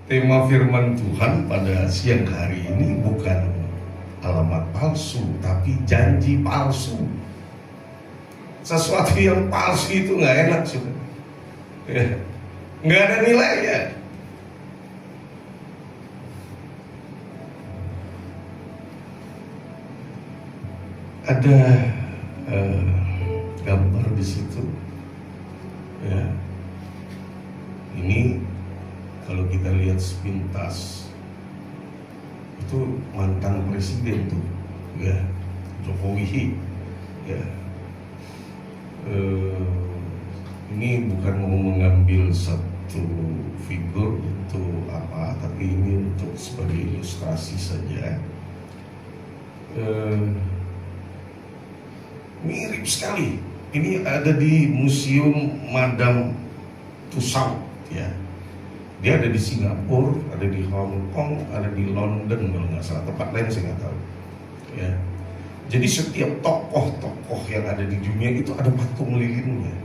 Tema firman Tuhan pada siang hari ini bukan alamat palsu, tapi janji palsu. Sesuatu yang palsu itu nggak enak, saudara. Ya, nggak ada nilainya. Ada gambar di situ. Ya, ini kalau kita lihat sepintas itu mantan presiden tuh, ya, Jokowi, ya. Ini bukan mau mengambil satu figur untuk apa, tapi ini untuk sebagai ilustrasi saja. Mirip sekali. Ini ada di Museum Madame Tussauds, ya. Dia ada di Singapura, ada di Hong Kong, ada di London kalau nggak salah. Tempat lain saya nggak tahu. Ya. Jadi setiap tokoh-tokoh yang ada di dunia itu ada patung lilinnya.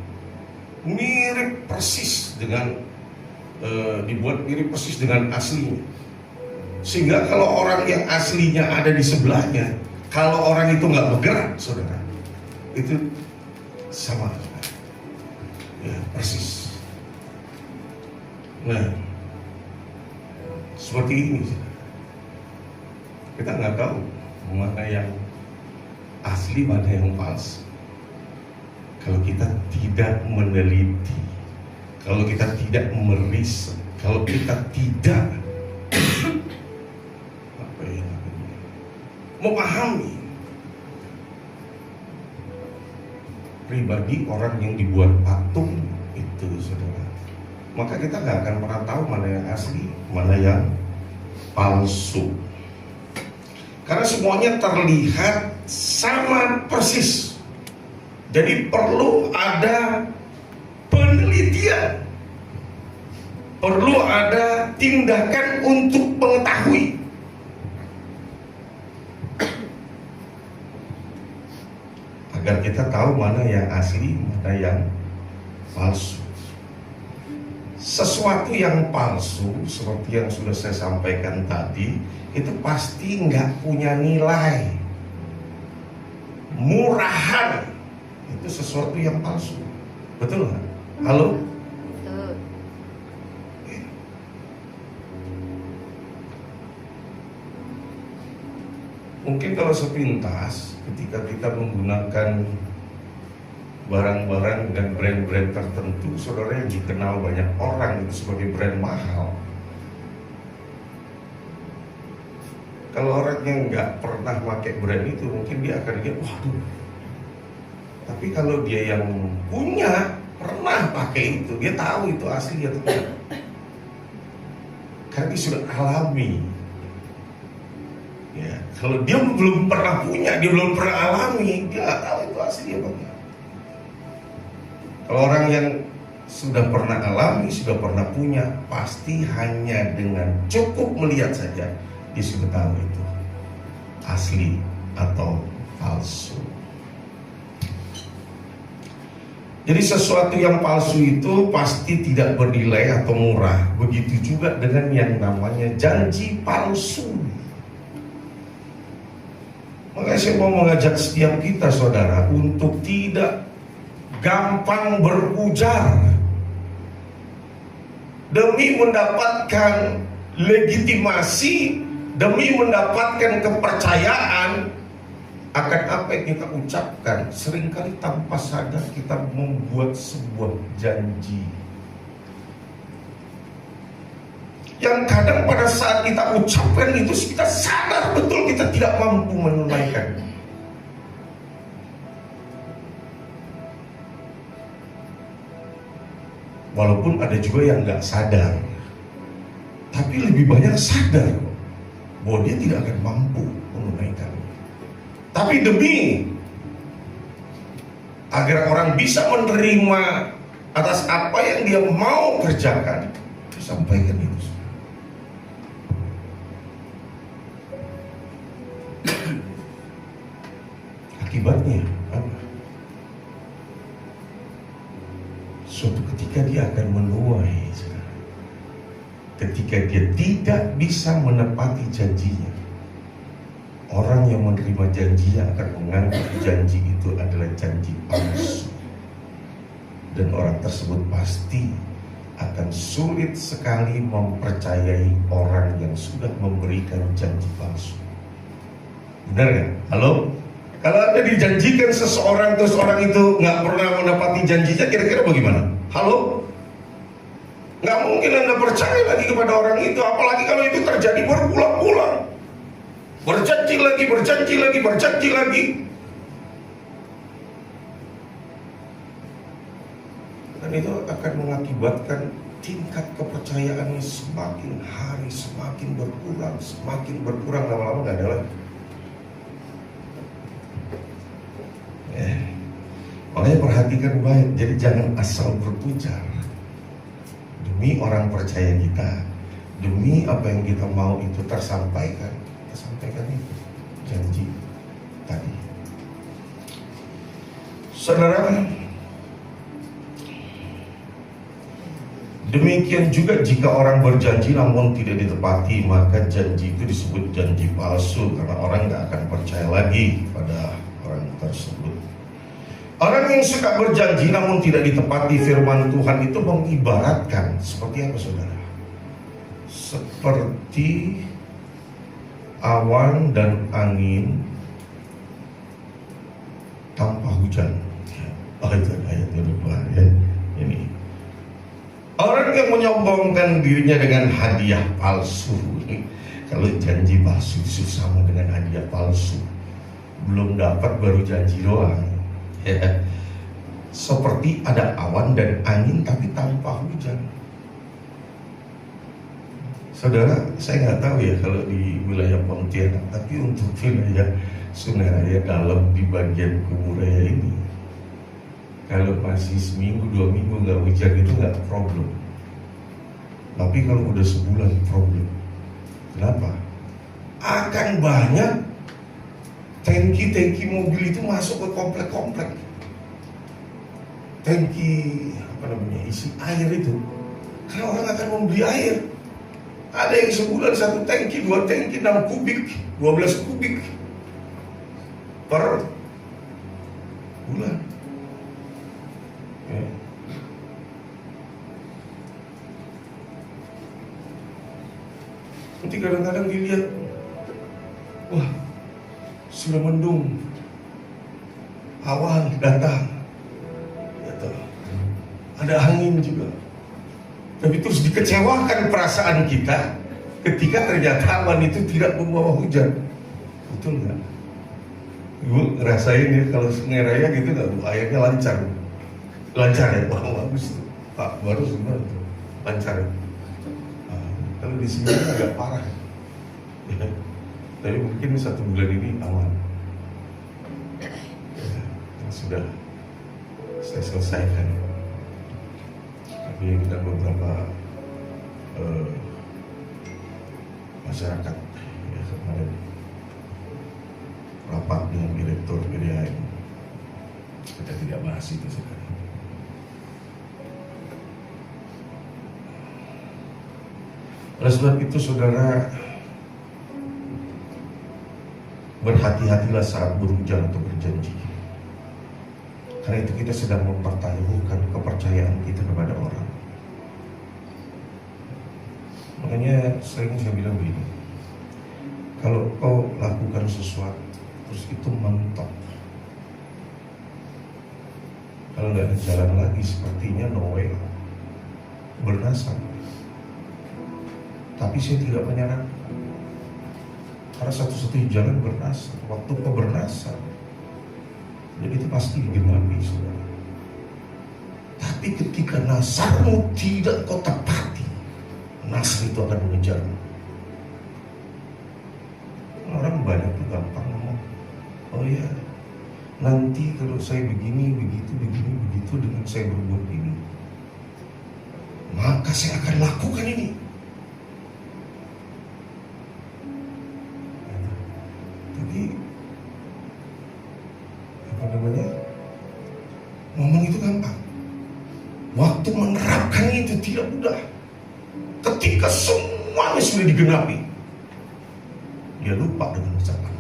Mirip persis dengan dibuat mirip persis dengan aslinya. Sehingga kalau orang yang aslinya ada di sebelahnya, kalau orang itu nggak bergerak, saudara, itu sama, ya, persis. Nah, seperti ini, kita nggak tahu mana yang asli, mana yang palsu. Kalau kita tidak meneliti, kalau kita tidak meriset, kalau kita tidak memahami pribadi orang yang dibuat patung itu, saudara, maka kita nggak akan pernah tahu mana yang asli, mana yang palsu. Karena semuanya terlihat sama persis. Jadi perlu ada penelitian, perlu ada tindakan untuk mengetahui. Agar kita tahu mana yang asli, mana yang palsu. Sesuatu yang palsu, seperti yang sudah saya sampaikan tadi, itu pasti nggak punya nilai. Murahan itu sesuatu yang palsu, betul nggak? Halo? Betul. Mungkin kalau sepintas, ketika kita menggunakan barang-barang dan brand-brand tertentu, saudara, yang dikenal banyak orang itu sebagai brand mahal. Kalau orang yang nggak pernah pakai brand itu, mungkin dia akan lihat, waduh. Tapi kalau dia yang punya, pernah pakai itu, dia tahu itu asli atau tidak. Karena dia sudah alami. Ya, kalau dia belum pernah punya, dia belum pernah alami, dia nggak tahu itu asli apa enggak. Kalau orang yang sudah pernah alami, sudah pernah punya, pasti hanya dengan cukup melihat saja, dia sudah tahu itu asli atau palsu. Jadi sesuatu yang palsu itu pasti tidak bernilai atau murah. Begitu juga dengan yang namanya janji palsu. Makanya saya mau mengajak setiap kita, saudara, untuk tidak gampang berujar demi mendapatkan legitimasi, demi mendapatkan kepercayaan akan apa yang kita ucapkan. Seringkali tanpa sadar kita membuat sebuah janji yang kadang pada saat kita ucapkan itu kita sadar betul kita tidak mampu menunaikan. Walaupun ada juga yang nggak sadar, tapi lebih banyak sadar bahwa dia tidak akan mampu menunaikan. Tapi demi agar orang bisa menerima atas apa yang dia mau kerjakan, disampaikan itu. Akibatnya apa? Suatu ketika dia akan menuai. ketika dia tidak bisa menepati janjinya. Orang yang menerima janjinya akan menganggap janji itu adalah janji palsu. Dan orang tersebut pasti akan sulit sekali mempercayai orang yang sudah memberikan janji palsu. Benar gak? Halo? Kalau Anda dijanjikan seseorang terus orang itu nggak pernah menepati janjinya, kira-kira bagaimana? Halo? Nggak mungkin Anda percaya lagi kepada orang itu, apalagi kalau itu terjadi berulang-ulang. Berjanji lagi, berjanji lagi, berjanji lagi. Dan itu akan mengakibatkan tingkat kepercayaannya semakin hari semakin berkurang, lama-lama nggak ada lagi. Makanya perhatikan baik, jadi jangan asal berpujar. Demi orang percaya kita, demi apa yang kita mau itu tersampaikan, kita sampaikan itu janji tadi. Saudara, demikian juga jika orang berjanji namun tidak ditepati, maka janji itu disebut janji palsu, karena orang nggak akan percaya lagi pada orang tersebut. Orang yang suka berjanji namun tidak ditepati firman Tuhan itu mengibaratkan seperti apa, saudara? Seperti awan dan angin tanpa hujan. Oh, itu ayatnya lupa ya. Ini orang yang menyombongkan dirinya dengan hadiah palsu. Kalau janji palsu itu sama dengan hadiah palsu. Belum dapat baru janji doang. Ya. Seperti ada awan dan angin tapi tanpa hujan. Saudara, saya nggak tahu ya kalau di wilayah Pontianak, tapi untuk wilayah Sunaraya dalam di bagian Kuburaya ini, kalau masih seminggu 2 minggu nggak hujan itu nggak problem. Tapi kalau udah sebulan problem. Kenapa? Akan banyak tangki mobil itu masuk ke komplek-komplek. Tangki isi air itu. Karena orang akan membeli air. Ada yang sebulan 1 tangki, 2 tangki, 6 kubik, 12 kubik per bulan. Ya. Nanti kadang-kadang dilihat, wah, sudah mendung, awan datang, gitu. Ada angin juga, tapi terus dikecewakan perasaan kita ketika ternyata awan itu tidak membawa hujan. Betul nggak? Ibu ngerasain ya kalau Sungai Raya gitu nggak, Bu? Airnya lancar ya, wah bagus tuh. Pak baru sebentar tuh lancar ya. Kalau di sini agak parah ya. Tapi mungkin 1 bulan ini aman ya, sudah saya selesaikan. Tapi kita beberapa masyarakat ya, kemarin rapat dengan direktur PDAM, kita tidak bahas itu sekarang. Oleh sebab itu, saudara, berhati-hatilah saat berhujan atau berjanji. Karena itu kita sedang mempertaruhkan kepercayaan kita kepada orang. Makanya sering saya bilang begini, kalau kau lakukan sesuatu terus itu mentok, kalau nggak ada jalan lagi, sepertinya Noel bernasab. Tapi saya tidak menyarankan, karena satu-satunya jalan bernasab, waktu kau bernasab, jadi itu pasti digenapi, saudara. Tapi ketika nasarmu tidak kau tepati, nasar itu akan mengejarmu. Orang banyak tuh gampang ngomong, oh ya, nanti kalau saya begini, begitu, dengan saya berbuat ini, maka saya akan lakukan ini. Tapi ngomong itu gampang, waktu menerapkan itu tidak mudah. ketika semuanya sudah digenapi, dia lupa dengan ucapan.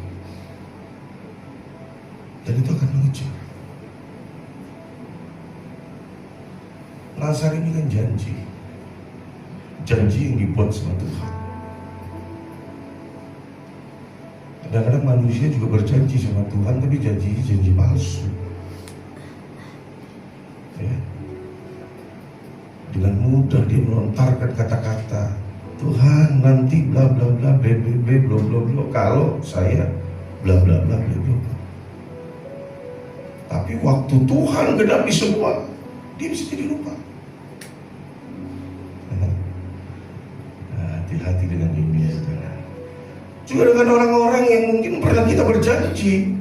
Dan itu akan mengejar. Lazar ini kan janji yang dibuat sama Tuhan. Kadang-kadang manusia juga berjanji sama Tuhan, tapi janji palsu. Ya. Dengan mudah dia melontarkan kata-kata, Tuhan nanti bla bla bla bla bla bla bla bla bla kalau saya bla bla bla bla bla. Tapi waktu Tuhan genapi semua, dia bisa jadi lupa. Hati-hati dengan ini, saudara. Juga dengan orang-orang yang mungkin pernah kita berjanji,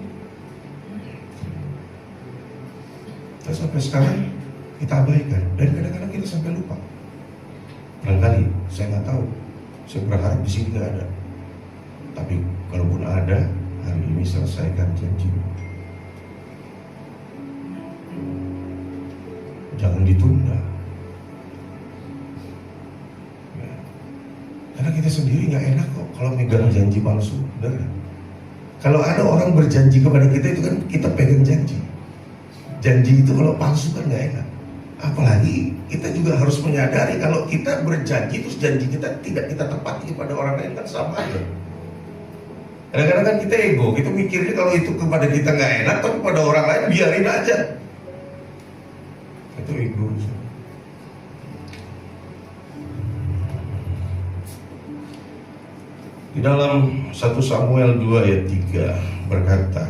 dan sampai sekarang kita abaikan, dan kadang-kadang kita sampai lupa. Barangkali saya nggak tahu, saya berharap di sini nggak ada. Tapi kalaupun ada, hari ini selesaikan janji. Jangan ditunda. Ya. Karena kita sendiri nggak enak kok kalau megang janji palsu, benar? Kalau ada orang berjanji kepada kita, itu kan kita pegang janji. Janji itu kalau palsu kan nggak enak. Apalagi kita juga harus menyadari kalau kita berjanji terus janji kita tidak kita tepati kepada orang lain kan sama aja. Kadang-kadang kan kita ego, kita mikirnya kalau itu kepada kita nggak enak, tapi pada orang lain biarin aja. Itu ego. Di dalam 1 Samuel 2 ayat 3 berkata,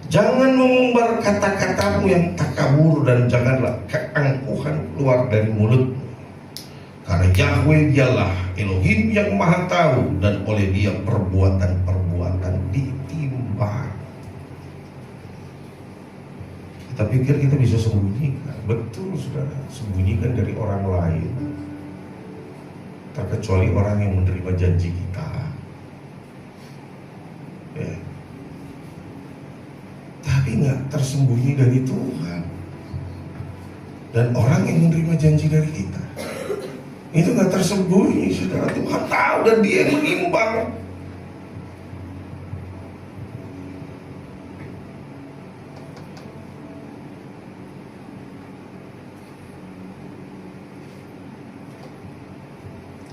jangan mengumbar kata-katamu yang takabur dan janganlah keangkuhan keluar dari mulutmu. Karena Yahweh dialah Elohim yang maha tahu dan oleh dia perbuatan-perbuatan ditimbang. Kita pikir kita bisa sembunyikan. Betul saudara, sembunyikan dari orang lain. Terkecuali orang yang menerima janji kita. Ya. Tapi nggak tersembunyi dari Tuhan. Dan orang yang menerima janji dari kita, itu nggak tersembunyi, saudara. Tuhan tahu dan dia yang menimbang.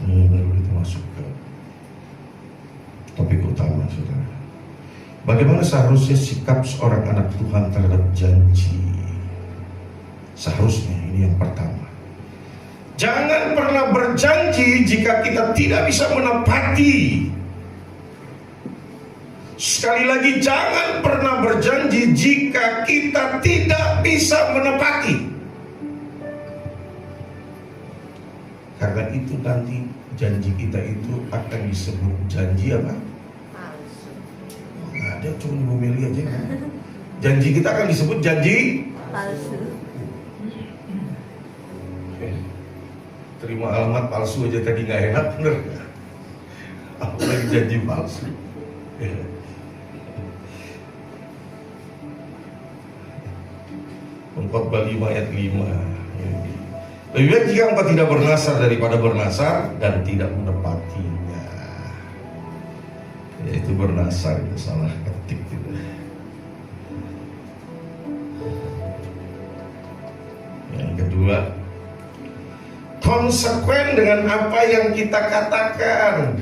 Ini baru kita masuk ke topik utama, saudara. Bagaimana seharusnya sikap seorang anak Tuhan terhadap janji? Seharusnya ini yang pertama. Jangan pernah berjanji jika kita tidak bisa menepati. Sekali lagi, jangan pernah berjanji jika kita tidak bisa menepati. Karena itu nanti janji kita itu akan disebut janji apa? Palsu. Oh, nggak ada, cuma Ibu Meli aja kan? Janji kita akan disebut janji palsu. Terima alamat palsu aja tadi nggak enak, bener nggak? Apalagi janji palsu. Khotbah 5 ayat 5. Lebih baik jika engkau tidak bernasar daripada bernasar dan tidak menepatinya. Yaitu bernasar itu salah ketik gitu. Yang kedua, konsekuen dengan apa yang kita katakan.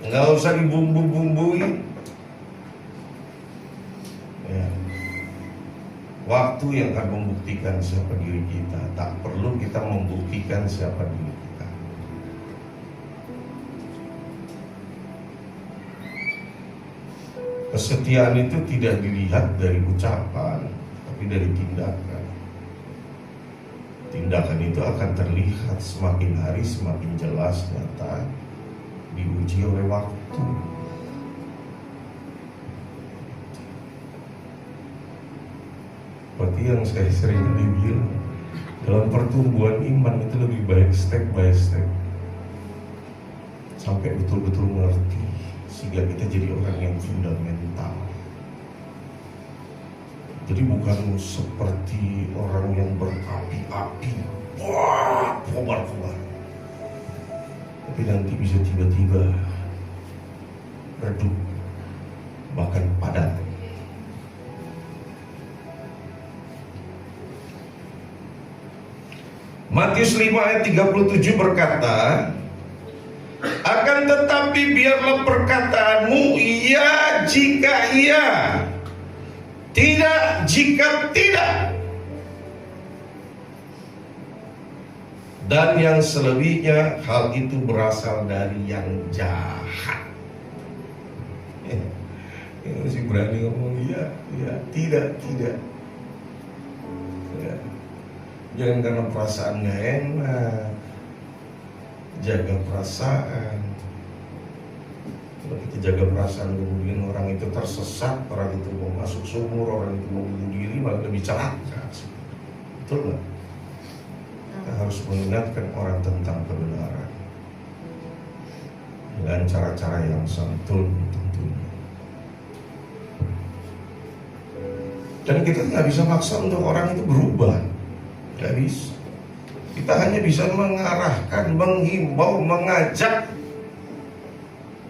Nggak usah dibumbu-bumbuin. Ya. Waktu yang akan membuktikan siapa diri kita. Tak perlu kita membuktikan siapa diri kita. Kesetiaan itu tidak dilihat dari ucapan, tapi dari tindakan. Tindakan itu akan terlihat semakin hari semakin jelas nyata, diuji oleh waktu. Seperti yang saya sering kali bilang, dalam pertumbuhan iman itu lebih baik step by step, sampai betul-betul mengerti, sehingga kita jadi orang yang fundamental. Jadi bukan seperti orang yang berapi-api, wah kobar-kobar. Tapi nanti bisa tiba-tiba redup, bahkan padat. Matius 5 ayat 37 berkata, akan tetapi biarlah perkataanmu iya jika iya, tidak jika tidak. Dan yang selebihnya hal itu berasal dari yang jahat. Masih berani ngomong iya, iya, tidak, tidak. Ya. Jangan karena perasaan gak enak, jaga perasaan. Kalau kita jaga perasaan kemudian orang itu tersesat, orang itu mau masuk sumur, orang itu mau bunuh diri, malah lebih celaka. Betul nggak? Kita harus mengingatkan orang tentang kebenaran dengan cara-cara yang santun tentunya. Dan kita nggak bisa maksa untuk orang itu berubah, nggak bisa. Kita hanya bisa mengarahkan, menghimbau, mengajak.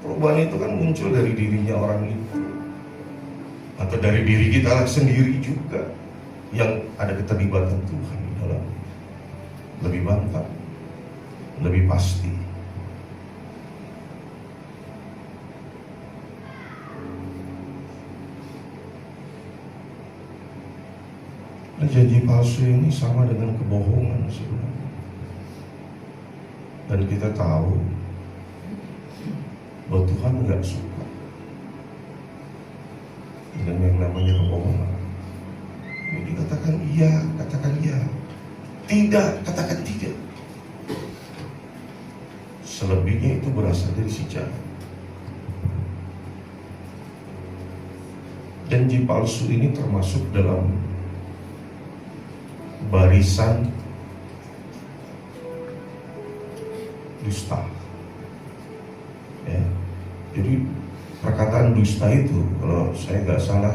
Perubahan itu kan muncul dari dirinya orang itu, atau dari diri kita sendiri juga yang ada keterlibatan Tuhan di dalam. Lebih mantap, lebih pasti. Dan janji palsu ini sama dengan kebohongan sebenarnya. Dan kita tahu bahwa Tuhan nggak suka dengan yang namanya kebohongan. Jadi katakan iya, katakan iya. Tidak, katakan tidak. Selebihnya itu berasal dari si jahat. Janji palsu ini termasuk dalam barisan dusta. Ya. Jadi perkataan dusta itu, kalau saya nggak salah,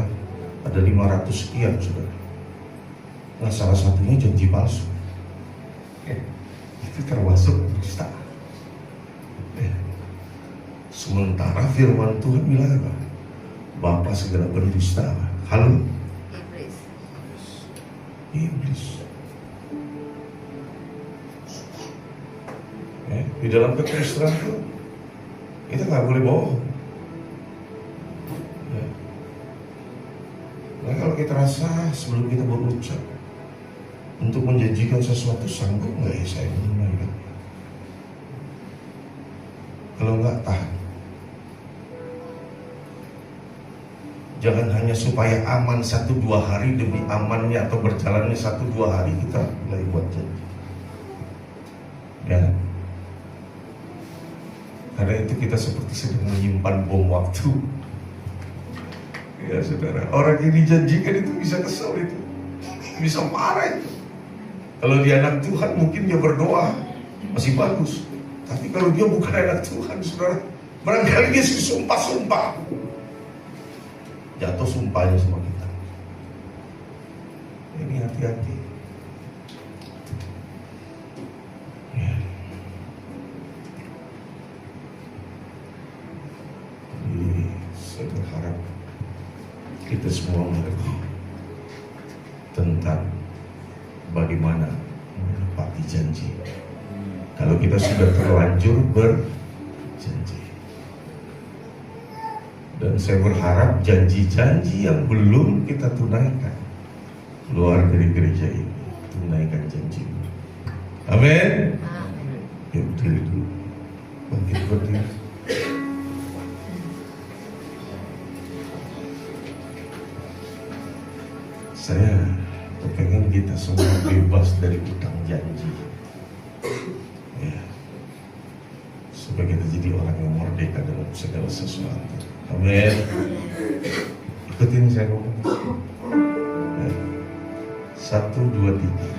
ada 500 sekian, saudara. Nah, salah satunya janji palsu. Itu termasuk dusta. Sementara firman Tuhan bilang apa? Bapa segala berdusta. Halo? Iblis. Di dalam kekristenan itu kita nggak boleh bohong. Nah, kalau kita rasa sebelum kita berucap untuk menjanjikan sesuatu, sanggup nggak ya saya menunaikan? Kalau nggak, tahan. Jangan hanya supaya aman 1-2 hari, demi amannya atau berjalannya 1-2 hari kita mulai buat janji. Ya. Karena itu kita seperti sedang menyimpan bom waktu. Ya saudara, orang yang dijanjikan itu bisa kesal itu, bisa marah itu. Kalau dia anak Tuhan mungkin dia berdoa masih bagus. Tapi kalau dia bukan anak Tuhan, saudara, barangkali dia sumpah-sumpah, jatuh sumpahnya sama kita. Ini hati-hati. Ya. Jadi saya berharap kita semua mengerti tentang bagaimana menepati janji. Kalau kita sudah terlanjur berjanji. Dan saya berharap janji-janji yang belum kita tunaikan, keluar dari gereja ini, tunaikan janji. Amin. Ya, berdiri dulu. Bangkit berdiri. Saya pengen kita semua bebas dari utang janji. Ya. Supaya kita jadi orang yang merdeka dalam segala sesuatu. Amin. Ikutin saya ngomong. Ya. 1, 2, 3.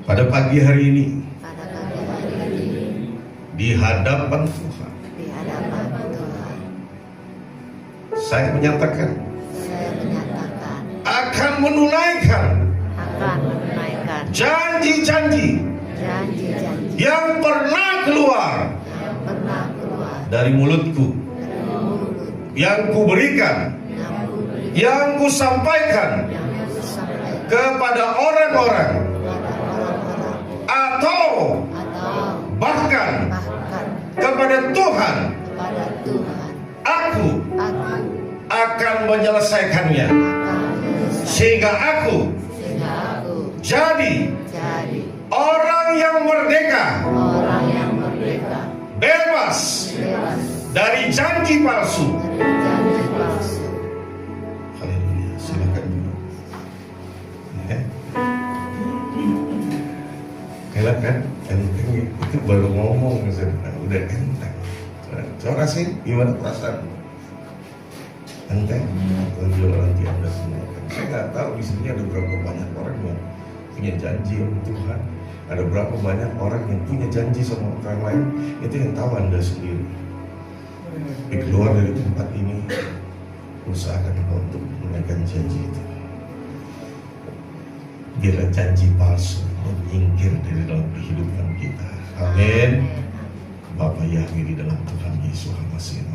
Pada pagi hari ini, di hadapan Tuhan, saya menyatakan akan menunaikan janji janji-janji yang pernah keluar dari mulutku, yang kuberikan, yang kusampaikan kepada orang-orang, atau bahkan kepada Tuhan, aku akan menyelesaikannya, sehingga aku jadi orang yang merdeka, bebas dari janji palsu. Haleluya, silakan dulu. Enak kan? Enteng itu baru ngomong udah enteng. Coba sih gimana perasaan? Enteng. Kalau nanti Anda semua kan. Saya nggak tahu di sini ada berapa banyak orang yang punya janji sama Tuhan. Ada berapa banyak orang yang punya janji sama orang lain. Itu yang tahu Anda sendiri. Di keluar dari tempat ini, usahakan untuk menaikkan janji itu. Biarlah janji palsu menyingkir dari dalam kehidupan kita. Amin. Bapa Yahweh di dalam Tuhan Yesus Al-Masih.